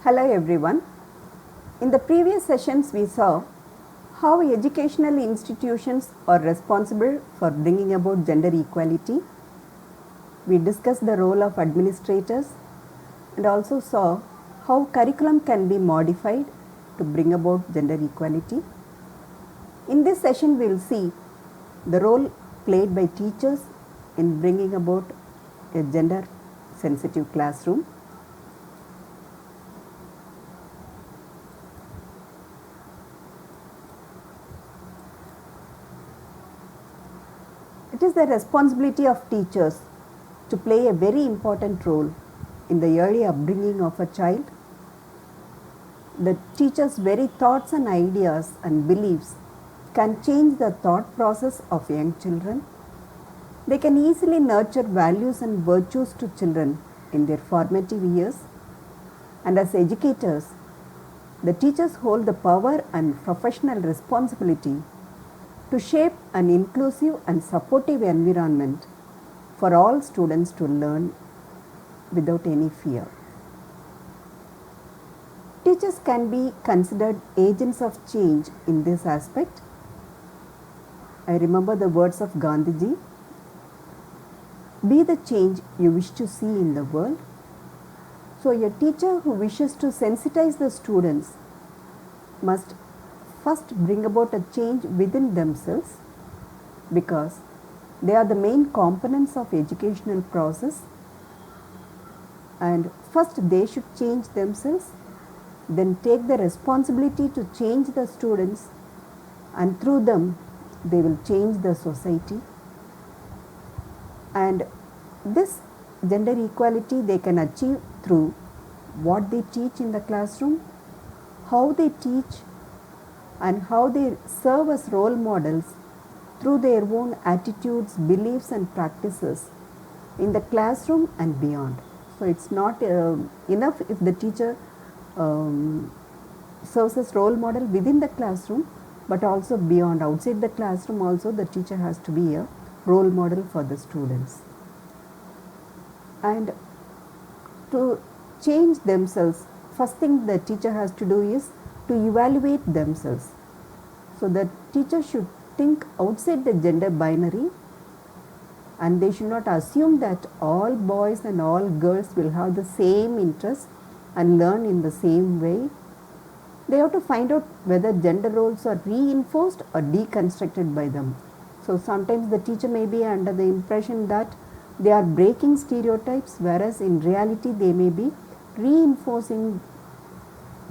Hello everyone. In the previous sessions we saw how educational institutions are responsible for bringing about gender equality. We discussed the role of administrators and also saw how curriculum can be modified to bring about gender equality. In this session we will see the role played by teachers in bringing about a gender sensitive classroom. It is the responsibility of teachers to play a very important role in the early upbringing of a child. The teacher's very thoughts and ideas and beliefs can change the thought process of young children. They can easily nurture values and virtues to children in their formative years. And as educators, the teachers hold the power and professional responsibility to shape an inclusive and supportive environment for all students to learn without any fear. Teachers can be considered agents of change in this aspect. I remember the words of Gandhiji, "Be the change you wish to see in the world." So a teacher who wishes to sensitize the students must first bring about a change within themselves, because they are the main components of educational process, and first they should change themselves, then take the responsibility to change the students, and through them they will change the society. And this gender equality they can achieve through what they teach in the classroom, how they teach, and how they serve as role models through their own attitudes, beliefs and practices in the classroom and beyond. So it's not enough if the teacher serves as role model within the classroom, but also beyond, outside the classroom also the teacher has to be a role model for the students. And to change themselves, first thing the teacher has to do is to evaluate themselves. So the teacher should think outside the gender binary, and they should not assume that all boys and all girls will have the same interest and learn in the same way. They have to find out whether gender roles are reinforced or deconstructed by them. So sometimes the teacher may be under the impression that they are breaking stereotypes, whereas in reality they may be reinforcing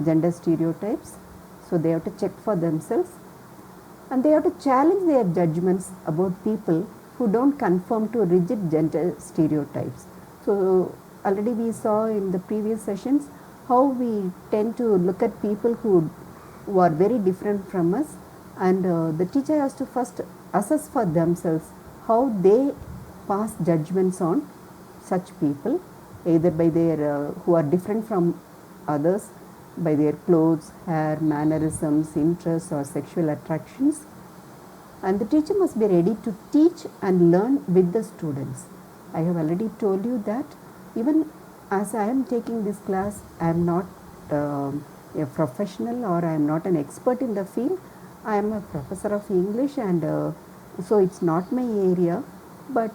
gender stereotypes. So they have to check for themselves, and they have to challenge their judgments about people who don't conform to rigid gender stereotypes. So already we saw in the previous sessions how we tend to look at people who are very different from us, and the teacher has to first assess for themselves how they pass judgments on such people, either by their who are different from others, by their clothes, hair, mannerisms, interests or sexual attractions. And the teacher must be ready to teach and learn with the students. I have already told you that even as I am taking this class, I am not a professional, or I am not an expert in the field. I am a professor of English, and so it's not my area, but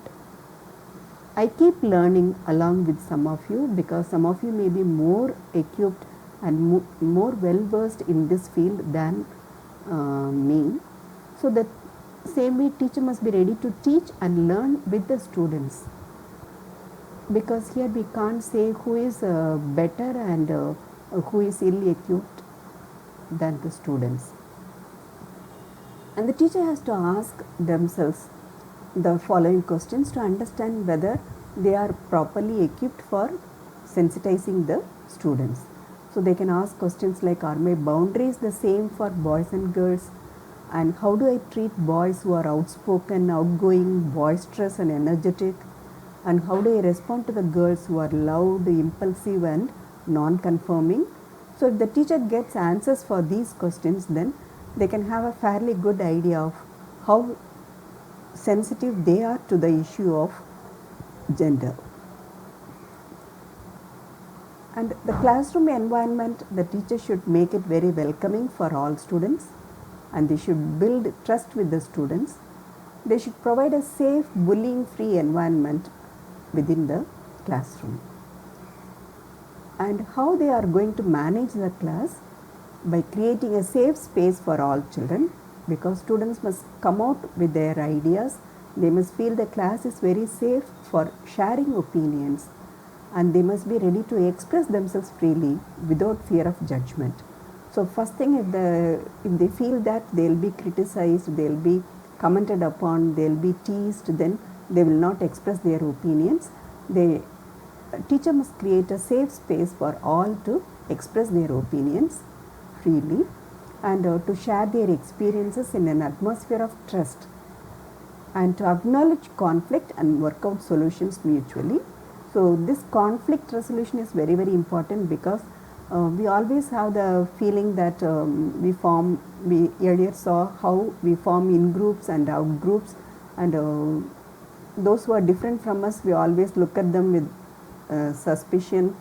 I keep learning along with some of you, because some of you may be more equipped and more well versed in this field than me. So that same way teacher must be ready to teach and learn with the students, because here we can't say who is better and who is ill equipped than the students. And the teacher has to ask themselves the following questions to understand whether they are properly equipped for sensitizing the students. So they can ask questions like, are my boundaries the same for boys and girls? And how do I treat boys who are outspoken, outgoing, boisterous and energetic? And how do I respond to the girls who are loud, impulsive and non-conforming? So if the teacher gets answers for these questions, then they can have a fairly good idea of how sensitive they are to the issue of gender. And the classroom environment, the teacher should make it very welcoming for all students, and they should build trust with the students. They should provide a safe, bullying-free environment within the classroom. And how they are going to manage the class? By creating a safe space for all children, because students must come out with their ideas. They must feel the class is very safe for sharing opinions, and they must be ready to express themselves freely without fear of judgment. So first thing, if they feel that they will be criticized, they will be commented upon, they will be teased, then they will not express their opinions. Teacher must create a safe space for all to express their opinions freely, and to share their experiences in an atmosphere of trust, and to acknowledge conflict and work out solutions mutually. So this conflict resolution is very, very important, because we always have the feeling that we earlier saw how we form in groups and out groups, and those who are different from us, we always look at them with suspicion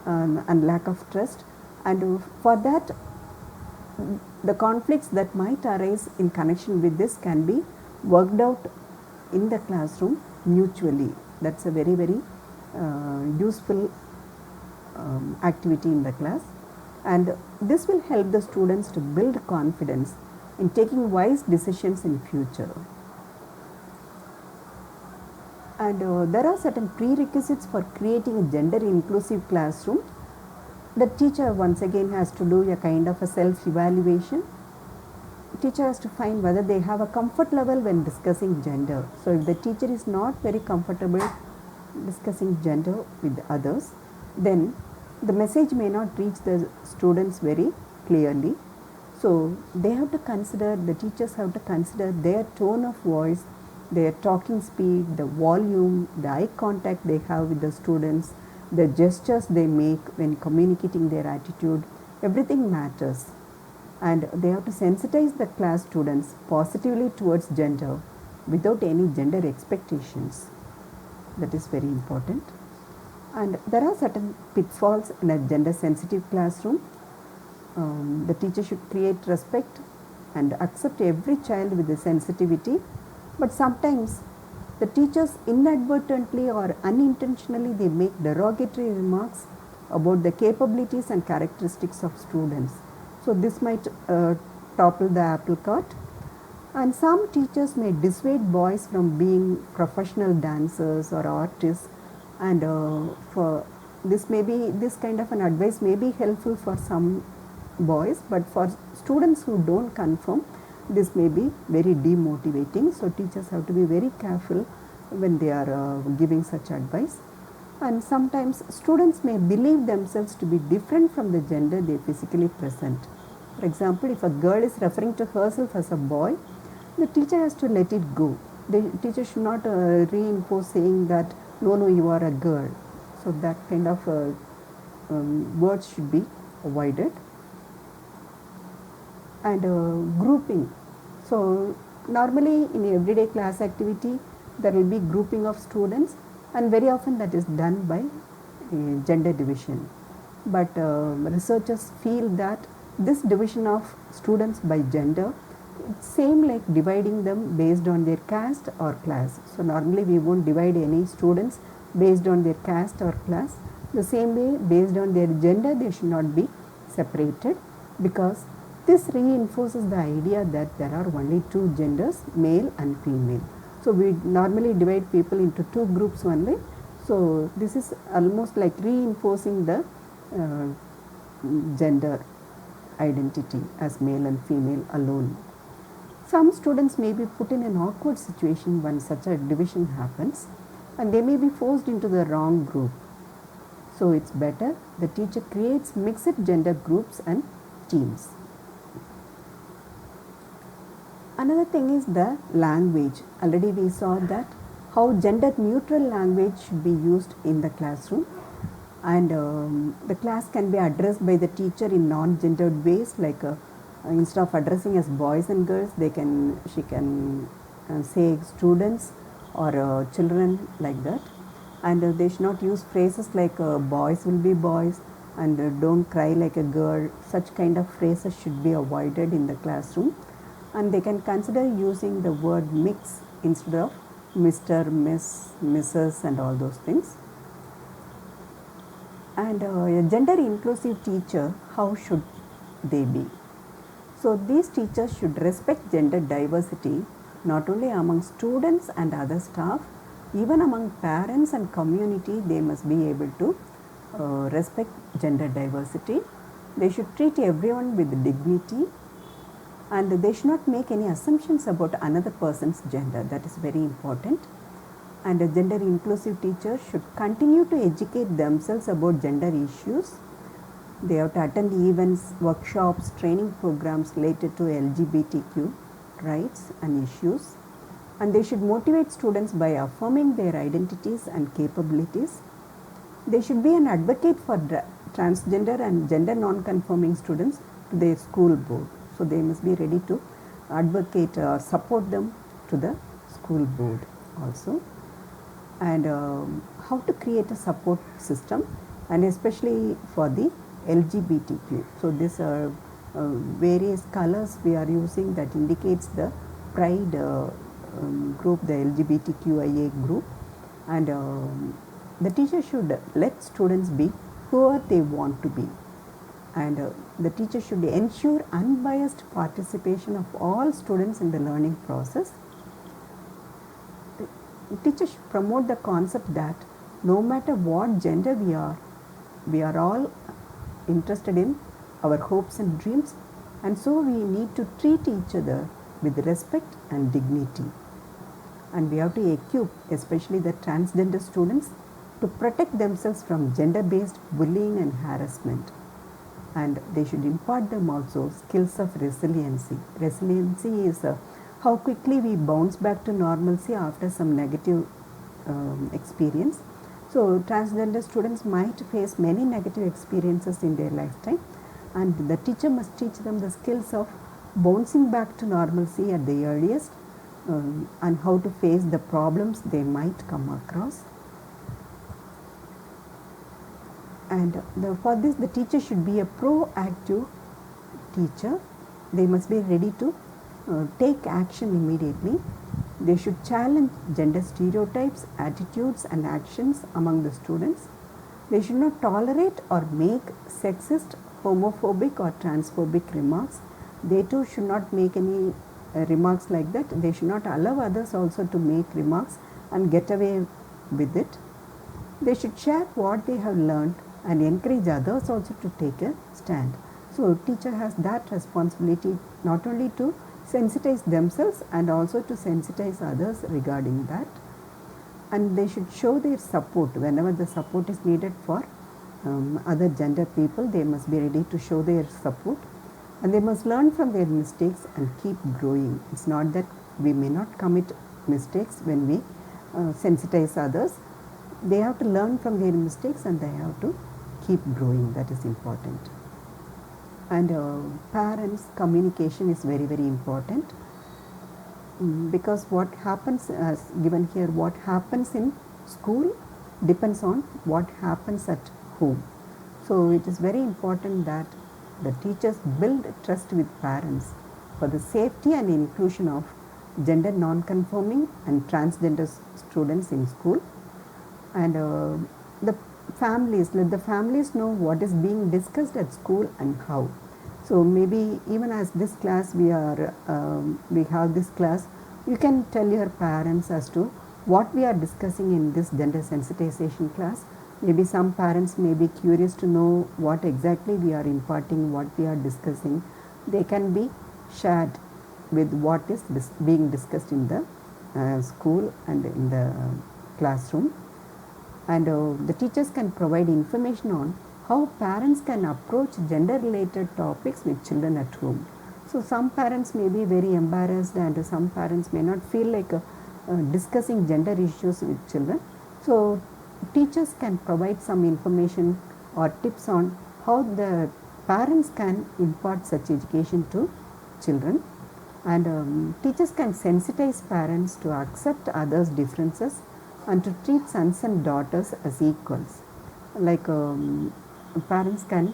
and lack of trust. And for that, the conflicts that might arise in connection with this can be worked out in the classroom mutually. That's a very, very useful activity in the class, and this will help the students to build confidence in taking wise decisions in future. And there are certain prerequisites for creating a gender inclusive classroom. The teacher once again has to do a kind of a self-evaluation. Teacher has to find whether they have a comfort level when discussing gender. So if the teacher is not very comfortable discussing gender with others, then the message may not reach the students very clearly. So they have to consider, the teachers have to consider their tone of voice, their talking speed, the volume, the eye contact they have with the students, the gestures they make when communicating their attitude. Everything matters, and they have to sensitize the class students positively towards gender without any gender expectations. That is very important. And there are certain pitfalls in a gender sensitive classroom. The teacher should create respect and accept every child with the sensitivity, but sometimes the teachers inadvertently or unintentionally they make derogatory remarks about the capabilities and characteristics of students. So this might topple the apple cart. And some teachers may dissuade boys from being professional dancers or artists, and for this kind of an advice may be helpful for some boys, but for students who don't conform, this may be very demotivating. So teachers have to be very careful when they are giving such advice. And sometimes students may believe themselves to be different from the gender they physically present. For example, if a girl is referring to herself as a boy, the teacher has to let it go. The teacher should not reinforce saying that no, you are a girl. So that kind of words should be avoided. And grouping. So normally in everyday class activity there will be grouping of students, and very often that is done by gender division. But researchers feel that this division of students by gender, it's same like dividing them based on their caste or class. So normally we won't divide any students based on their caste or class. The same way, based on their gender, they should not be separated, because this reinforces the idea that there are only two genders, male and female. So we normally divide people into two groups only. So this is almost like reinforcing the gender identity as male and female alone. Some students may be put in an awkward situation when such a division happens, and they may be forced into the wrong group. So it's better the teacher creates mixed gender groups and teams. Another thing is the language. Already we saw that how gender neutral language should be used in the classroom, and the class can be addressed by the teacher in non-gendered ways, like instead of addressing as boys and girls, she can say students or children, like that. and they should not use phrases like boys will be boys and don't cry like a girl. Such kind of phrases should be avoided in the classroom, and they can consider using the word mix instead of Mr., Miss, Mrs. and all those things. And a gender inclusive teacher, how should they be? So these teachers should respect gender diversity not only among students and other staff, even among parents and community. They must be able to respect gender diversity. They should treat everyone with dignity, and they should not make any assumptions about another person's gender. That is very important. And a gender inclusive teacher should continue to educate themselves about gender issues. They have to attend events, workshops, training programs related to LGBTQ rights and issues. And they should motivate students by affirming their identities and capabilities. They should be an advocate for transgender and gender non-conforming students to their school board. So they must be ready to advocate or support them to the school board also. And how to create a support system, and especially for the LGBTQ. So these are various colors we are using that indicates the pride group, the LGBTQIA group. And the teacher should let students be whoever they want to be. And the teacher should ensure unbiased participation of all students in the learning process. The teacher should promote the concept that no matter what gender we are all interested in our hopes and dreams, and so we need to treat each other with respect and dignity. And we have to equip especially the transgender students to protect themselves from gender-based bullying and harassment. And they should impart them also skills of resiliency. Resiliency is how quickly we bounce back to normalcy after some negative experience. So transgender students might face many negative experiences in their lifetime, and the teacher must teach them the skills of bouncing back to normalcy at the earliest, and how to face the problems they might come across. And for this, the teacher should be a proactive teacher. They must be ready to take action immediately. They should challenge gender stereotypes, attitudes and actions among the students. They should not tolerate or make sexist, homophobic or transphobic remarks. They too should not make any remarks like that. They should not allow others also to make remarks and get away with it. They should share what they have learned and encourage others also to take a stand. So teacher has that responsibility not only to sensitize themselves and also to sensitize others regarding that. And they should show their support whenever the support is needed for other gender people. They must be ready to show their support, and they must learn from their mistakes and keep growing. It's not that we may not commit mistakes when we sensitize others. They have to learn from their mistakes and they have to keep growing. That is important. And parents' communication is very, very important, because what happens, as given here, what happens in school depends on what happens at home. So it is very important that the teachers build trust with parents for the safety and inclusion of gender non-conforming and transgender students in school. And the families, let the families know what is being discussed at school and how. So maybe even as this class we have this class, you can tell your parents as to what we are discussing in this gender sensitization class. Maybe some parents may be curious to know what exactly we are imparting, what we are discussing. They can be shared with what is being discussed in the school and in the classroom. And the teachers can provide information on how parents can approach gender related topics with children at home. So some parents may be very embarrassed, and some parents may not feel like discussing gender issues with children. So teachers can provide some information or tips on how the parents can impart such education to children. And teachers can sensitize parents to accept others' differences and to treat sons and daughters as equals. Like parents can